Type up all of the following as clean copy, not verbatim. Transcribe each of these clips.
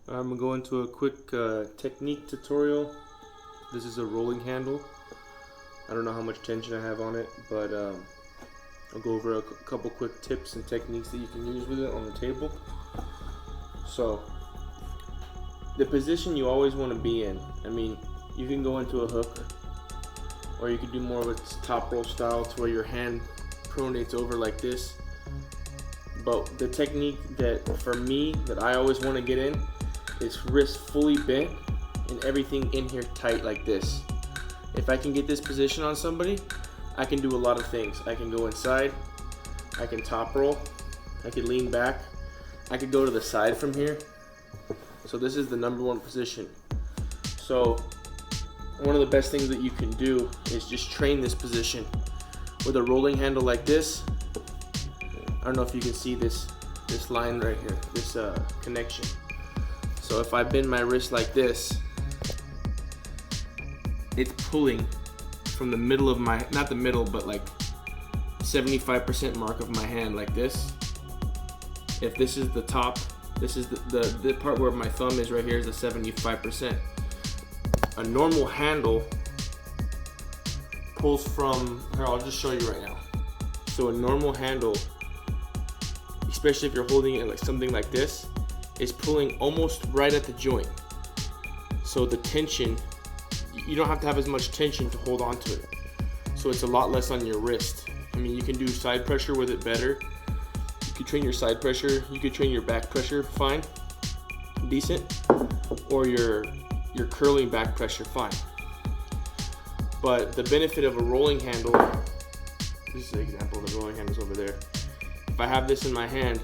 I'm gonna go into a quick technique tutorial. This is a rolling handle. I don't know how much tension I have on it, but I'll go over a couple quick tips and techniques that you can use with it on the table. So, the position you always want to be in. I mean, you can go into a hook, or you can do more of a top roll style to where your hand pronates over like this. But the technique that, for me, that I always want to get in is wrist fully bent and everything in here tight like this. If I can get this position on somebody, I can do a lot of things. I can go inside, I can top roll, I can lean back, I could go to the side from here. So this is the #1 position. So one of the best things that you can do is just train this position with a rolling handle like this. I don't know if you can see this line right here, this connection. So if I bend my wrist like this, it's pulling from the middle of my, not the middle, but like 75% mark of my hand like this. If this is the top, this is the part where my thumb is right here is the 75%. A normal handle pulls from, here, I'll just show you right now. So a normal handle, especially if you're holding it like something like this, is pulling almost right at the joint. So the tension, you don't have to have as much tension to hold on to it. So it's a lot less on your wrist. I mean, you can do side pressure with it better. You could train your side pressure, you could train your back pressure fine, decent, or your curling back pressure fine. But the benefit of a rolling handle, this is an example of the rolling handles over there. If I have this in my hand,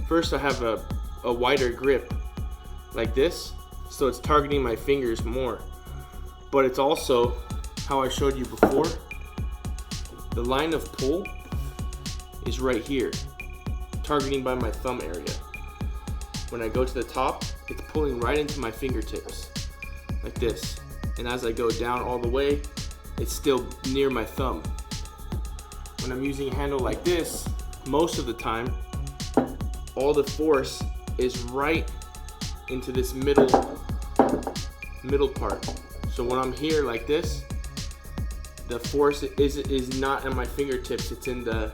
first I have a wider grip like this, so it's targeting my fingers more. But it's also, how I showed you before, the line of pull is right here, targeting by my thumb area. When I go to the top, it's pulling right into my fingertips, like this. And as I go down all the way, it's still near my thumb. When I'm using a handle like this, most of the time, all the force is right into this middle part. So when I'm here like this, the force is not in my fingertips, it's in the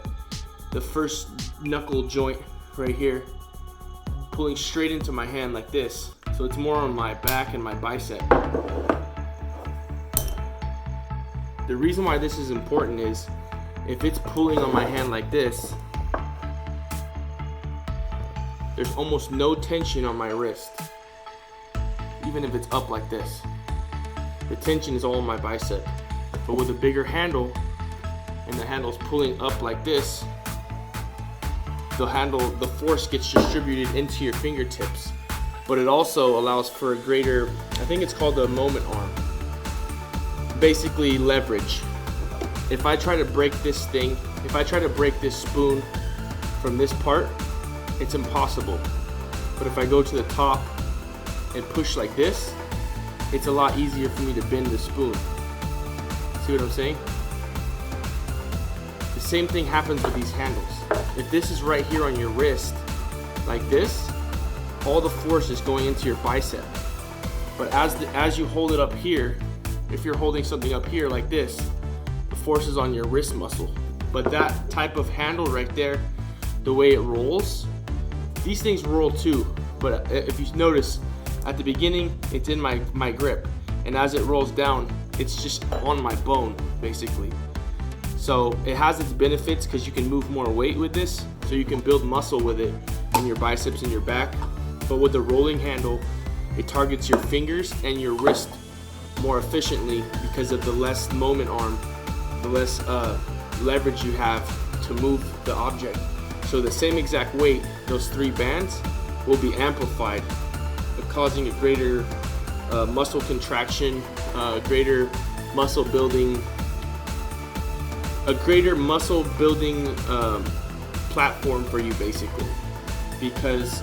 first knuckle joint right here, pulling straight into my hand like this. So it's more on my back and my bicep. The reason why this is important is if it's pulling on my hand like this, there's almost no tension on my wrist, even if it's up like this. The tension is all on my bicep. But with a bigger handle, and the handle's pulling up like this, the force gets distributed into your fingertips. But it also allows for a greater, I think it's called the moment arm. Basically leverage. If I try to break this thing, if I try to break this spoon from this part, it's impossible. But if I go to the top and push like this, it's a lot easier for me to bend the spoon. See what I'm saying? The same thing happens with these handles. If this is right here on your wrist, like this, all the force is going into your bicep. But as you hold it up here, if you're holding something up here like this, the force is on your wrist muscle. But that type of handle right there, the way it rolls, these things roll too, but if you notice, at the beginning, it's in my grip, and as it rolls down, it's just on my bone, basically. So it has its benefits because you can move more weight with this, so you can build muscle with it in your biceps and your back. But with the rolling handle, it targets your fingers and your wrist more efficiently because of the less moment arm, the less leverage you have to move the object. So the same exact weight, those 3 bands, will be amplified, causing a greater muscle contraction, greater muscle building platform for you, basically, because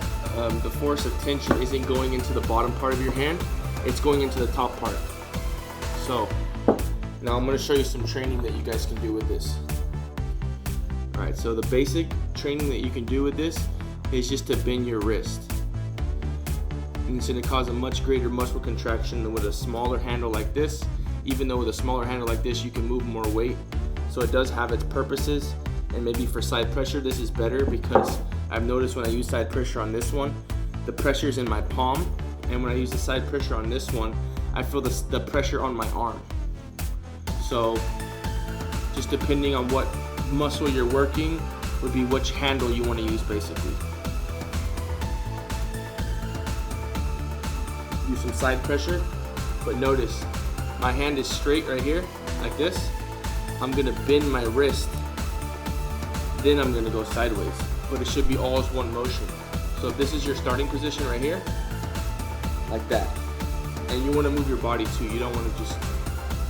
the force of tension isn't going into the bottom part of your hand, it's going into the top part. So now I'm going to show you some training that you guys can do with this. Alright, so the basic training that you can do with this is just to bend your wrist. and it's going to cause a much greater muscle contraction than with a smaller handle like this, even though with a smaller handle like this you can move more weight. So it does have its purposes, and maybe for side pressure this is better, because I've noticed when I use side pressure on this one, the pressure is in my palm, and when I use the side pressure on this one, I feel the pressure on my arm. So just depending on what muscle you're working would be which handle you want to use basically. Use some side pressure, but notice my hand is straight right here like this. I'm gonna bend my wrist, then I'm gonna go sideways, but it should be all as one motion. So if this is your starting position right here, like that, and you want to move your body too, you don't want to just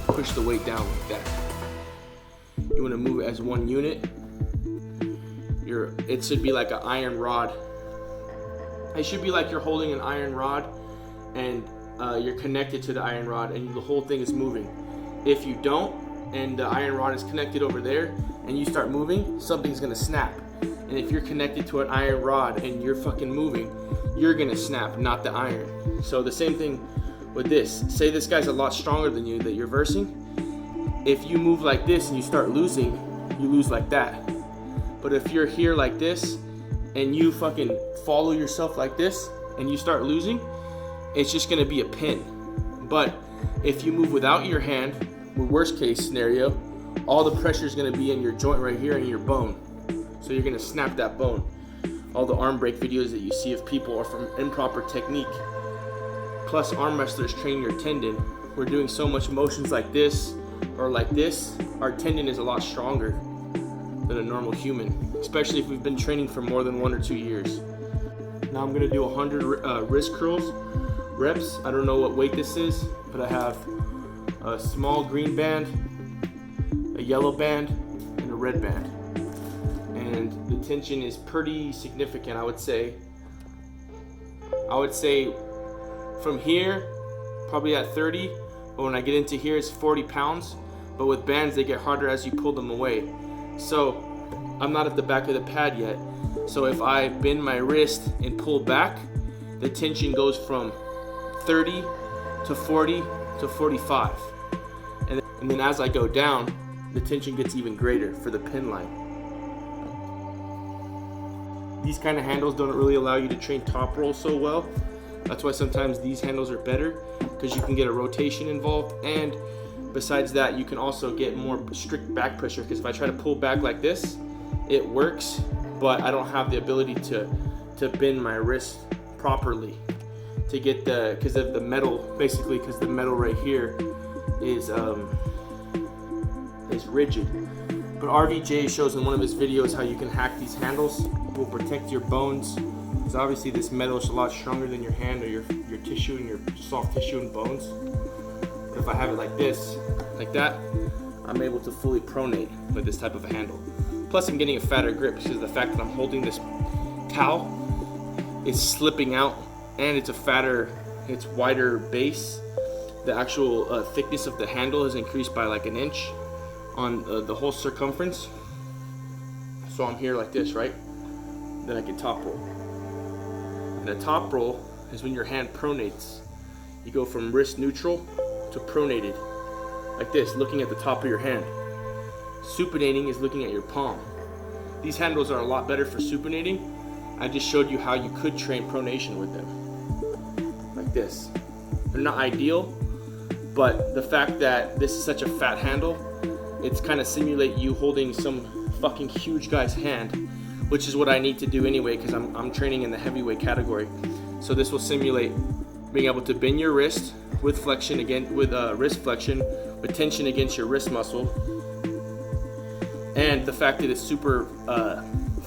push the weight down like that. You want to move it as one unit. It should be like an iron rod. It should be like you're holding an iron rod and you're connected to the iron rod and the whole thing is moving. If you don't, and the iron rod is connected over there, and you start moving, something's gonna snap. And if you're connected to an iron rod and you're fucking moving, you're gonna snap, not the iron. So the same thing with this. Say this guy's a lot stronger than you that you're versing. If you move like this and you start losing, you lose like that. But if you're here like this and you fucking follow yourself like this and you start losing, it's just gonna be a pin. But if you move without your hand, with worst case scenario, all the pressure is gonna be in your joint right here and your bone. So you're gonna snap that bone. All the arm break videos that you see of people are from improper technique. Plus arm wrestlers train your tendon. We're doing so much motions like this or like this, our tendon is a lot stronger than a normal human, especially if we've been training for more than 1 or 2 years. Now I'm gonna do 100 wrist curls reps. I don't know what weight this is, but I have a small green band, a yellow band, and a red band. And the tension is pretty significant, I would say. From here, probably at 30, but when I get into here, it's 40 pounds. But with bands, they get harder as you pull them away. So I'm not at the back of the pad yet. So if I bend my wrist and pull back, the tension goes from 30 to 40 to 45. And then as I go down, the tension gets even greater for the pin line. These kind of handles don't really allow you to train top roll so well. That's why sometimes these handles are better, because you can get a rotation involved, and besides that you can also get more strict back pressure, because if I try to pull back like this, it works, but I don't have the ability to bend my wrist properly to get because of the metal, basically, because the metal right here is rigid. But RVJ shows in one of his videos how you can hack these handles. It will protect your bones, because obviously this metal is a lot stronger than your hand or your tissue and your soft tissue and bones. But if I have it like this, like that, I'm able to fully pronate with this type of a handle. Plus I'm getting a fatter grip, because the fact that I'm holding this towel is slipping out, and it's it's wider base. The actual thickness of the handle has increased by like an inch on the whole circumference. So I'm here like this, right? Then I can top roll. And a top roll is when your hand pronates. You go from wrist neutral to pronated, like this, looking at the top of your hand. Supinating is looking at your palm. These handles are a lot better for supinating. I just showed you how you could train pronation with them, like this. They're not ideal, but the fact that this is such a fat handle, it's kind of simulate you holding some fucking huge guy's hand, which is what I need to do anyway, because I'm training in the heavyweight category. So this will simulate being able to bend your wrist with flexion again, with wrist flexion, with tension against your wrist muscle, and the fact that it's super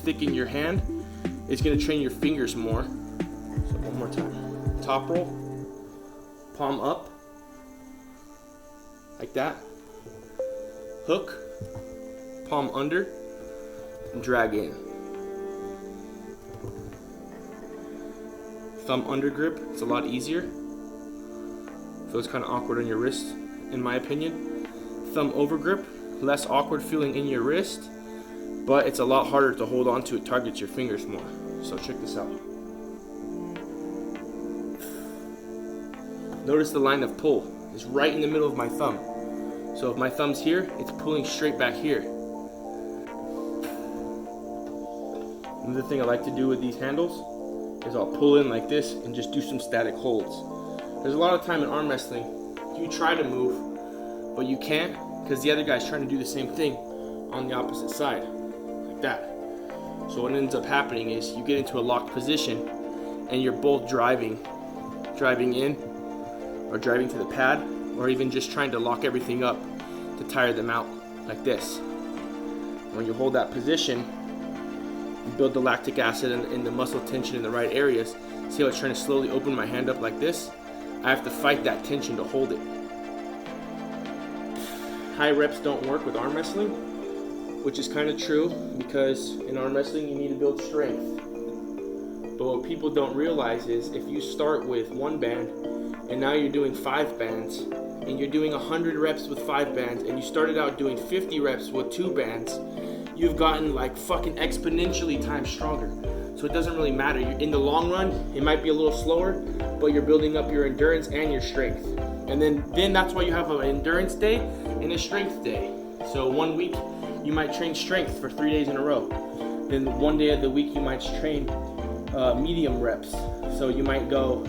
thick in your hand is going to train your fingers more. So one more time, top roll, palm up, like that, hook, palm under, and drag in. Thumb under grip, it's a lot easier. Feels kind of awkward on your wrist, in my opinion. Thumb over grip, less awkward feeling in your wrist, but it's a lot harder to hold on to. It targets your fingers more. So check this out. Notice the line of pull is right in the middle of my thumb. So if my thumb's here, it's pulling straight back here. Another thing I like to do with these handles is I'll pull in like this and just do some static holds. There's a lot of time in arm wrestling, you try to move, but you can't because the other guy's trying to do the same thing on the opposite side, like that. So what ends up happening is you get into a locked position and you're both driving in or driving to the pad, or even just trying to lock everything up to tire them out like this. When you hold that position, you build the lactic acid and the muscle tension in the right areas. See how it's trying to slowly open my hand up like this? I have to fight that tension to hold it. High reps don't work with arm wrestling, which is kind of true because in arm wrestling you need to build strength. But what people don't realize is if you start with 1 band and now you're doing 5 bands and you're doing 100 reps with 5 bands and you started out doing 50 reps with 2 bands, you've gotten like fucking exponentially times stronger. So it doesn't really matter. In the long run, it might be a little slower, but you're building up your endurance and your strength. And then that's why you have an endurance day and a strength day. So 1 week, you might train strength for 3 days in a row. Then 1 day of the week, you might train medium reps. So you might go,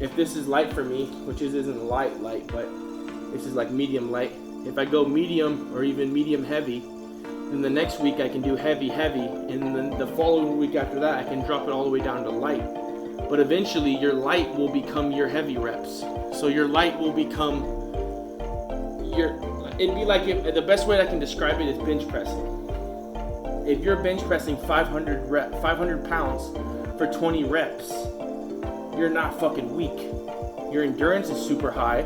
if this is light for me, which isn't light, but this is like medium light. If I go medium or even medium heavy, then the next week I can do heavy, and then the following week after that, I can drop it all the way down to light. But eventually your light will become your heavy reps. So your light will become it'd be like the best way I can describe it is bench pressing. If you're bench pressing 500 pounds for 20 reps, you're not fucking weak. Your endurance is super high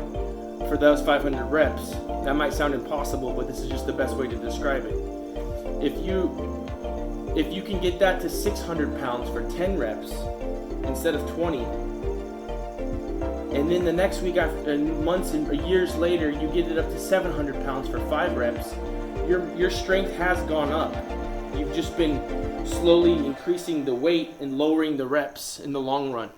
for those 500 reps. That might sound impossible, but this is just the best way to describe it. If you can get that to 600 pounds for 10 reps instead of 20, and then the next week, after months and years later, you get it up to 700 pounds for 5 reps, your strength has gone up. You've just been slowly increasing the weight and lowering the reps in the long run.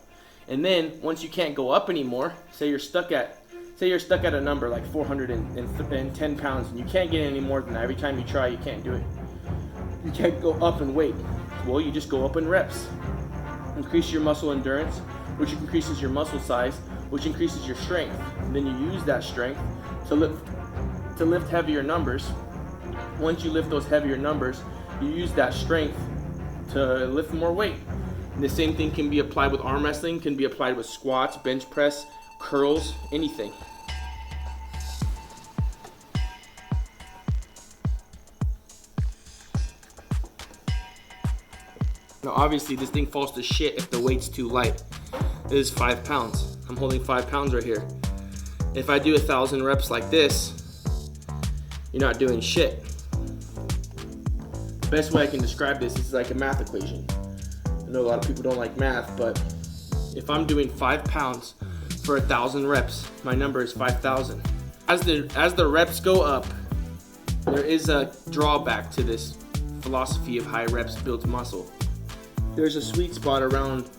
And then once you can't go up anymore, say you're stuck at a number like 410 pounds and you can't get any more than that. Every time you try, you can't do it. You can't go up in weight. Well, you just go up in reps. Increase your muscle endurance, which increases your muscle size, which increases your strength. And then you use that strength to lift heavier numbers. Once you lift those heavier numbers, you use that strength to lift more weight. And the same thing can be applied with arm wrestling, can be applied with squats, bench press, curls, anything. Now obviously this thing falls to shit if the weight's too light. It is 5 pounds. I'm holding 5 pounds right here. If I do 1,000 reps like this, you're not doing shit. The best way I can describe this is like a math equation. I know a lot of people don't like math, but if I'm doing 5 pounds for 1,000 reps, my number is 5,000. As the reps go up, there is a drawback to this philosophy of high reps builds muscle. There's a sweet spot around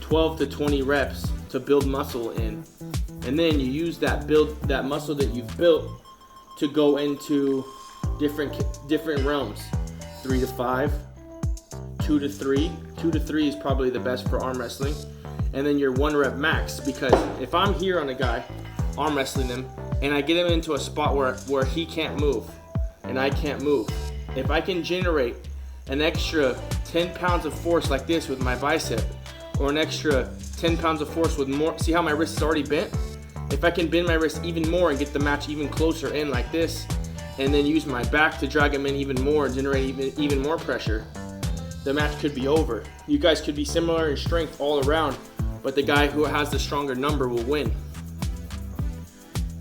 12 to 20 reps to build muscle in, and then you use that muscle that you've built to go into different realms. 3 to 5, 2 to 3. 2 to 3 is probably the best for arm wrestling, and then your 1 rep max. Because if I'm here on a guy arm wrestling him and I get him into a spot where he can't move and I can't move, if I can generate an extra 10 pounds of force like this with my bicep, or an extra 10 pounds of force with more, see how my wrist is already bent? If I can bend my wrist even more and get the match even closer in like this, and then use my back to drag him in even more and generate even more pressure, the match could be over. You guys could be similar in strength all around, but the guy who has the stronger number will win.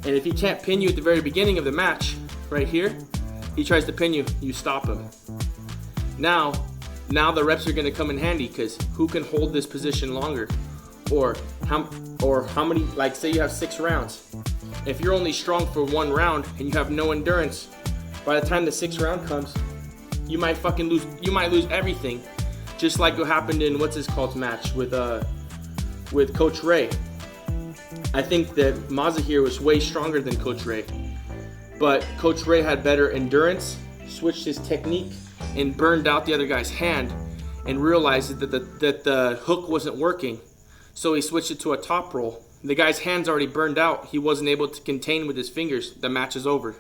And if he can't pin you at the very beginning of the match, right here, he tries to pin you, you stop him. Now the reps are going to come in handy, because who can hold this position longer, or how many, like say you have 6 rounds. If you're only strong for 1 round and you have no endurance, by the time the 6th round comes, you might lose everything, just like what happened in what's his called match with Coach Ray. I think that Mazahir was way stronger than Coach Ray. But Coach Ray had better endurance, switched his technique, and burned out the other guy's hand and realized that the hook wasn't working. So he switched it to a top roll. The guy's hand's already burned out. He wasn't able to contain with his fingers. The match is over.